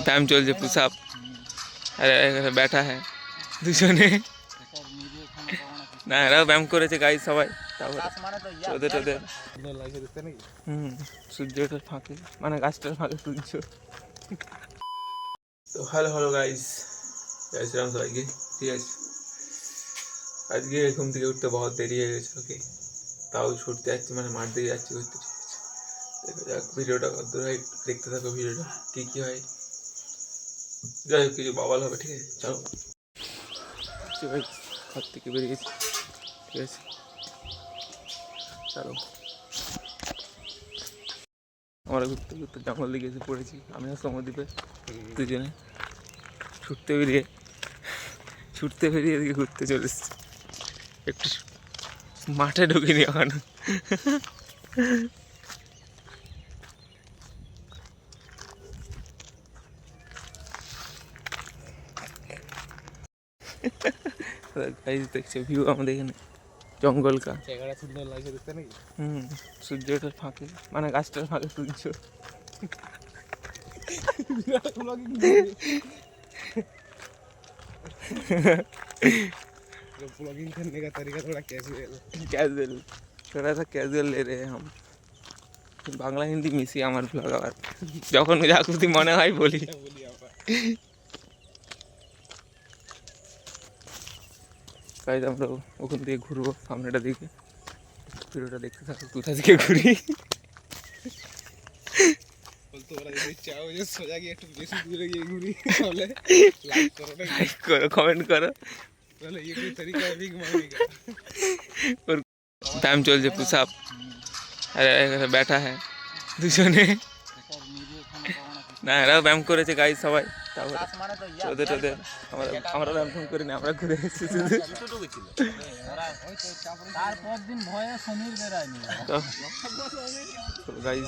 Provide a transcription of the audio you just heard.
ব্যায়াম চলছে, push up. আরে এখানে ব্যাটা হ্যাঁ দুজনে, না এরাও ব্যায়াম করেছে গাইজ সবাই। তারপরে ওদের ওদের সূর্যটার ফাঁকে, মানে গাছটার ফাঁকে সূর্য। তো হ্যালো গাইজ, যাইছিলাম সবাইকে, ঠিক আছে। আজকে ঘুম থেকে উঠতে বহুত দেরি হয়ে গেছে, ওকে। তাও ছুটতে যাচ্ছি, মানে মাঠ দিয়ে যাচ্ছি ঘুরতে, ঠিক আছে। দেখা যাক ভিডিওটা কত দূর হয়, দেখতে থাকো ভিডিওটা কী কী হয়। যাই হোক কিছু বাবাল হবে, ঠিক আছে। চলো ভাই, ঘর থেকে বেরিয়ে গেছি, ঠিক আছে। চলো, আমরা ঘুরতে ঘুরতে জঙ্গল দিকে এসে পড়েছি, আমি আর সমদ্বীপে দুজনে ছুটতে বেরিয়ে এদিকে ঘুরতে চলে এসেছি। একটু মাঠে ঢুকিনি ওখানে। দেখছো ভিউ আমাদের এখানে জঙ্গল কা জায়গাটা সুন্দর লাগছে দেখতে নাকি। সূর্যটার ফাঁকে, মানে গাছটার ফাঁকে সূর্য। ब्लॉगिंग करने का तरीका थोड़ा कैजुअल थोड़ा सा कैजुअल ले रहे हैं हम। বাংলা হিন্দি মিশিয়ে আমার ব্লগ, আবার যখন যা খুশি মনে হয় বলি। তাই আমরা ওখান থেকে ঘুরবো সামনেটা দিকে, ভিডিওটা দেখতে থাকো কোথা থেকে ঘুরি। লাইক করো, কমেন্ট করো। ব্যায়াম চলছে, পুশ আপ। আরে এখানে ব্যাটা হ্যাঁ দুজনে, না এরাও ব্যায়াম করেছে গাইজ সবাই। তারপরে ওদের ওদের আমরা ব্যায়াম করিনি, আমরা ঘুরে এসেছি শুধু। গাইজ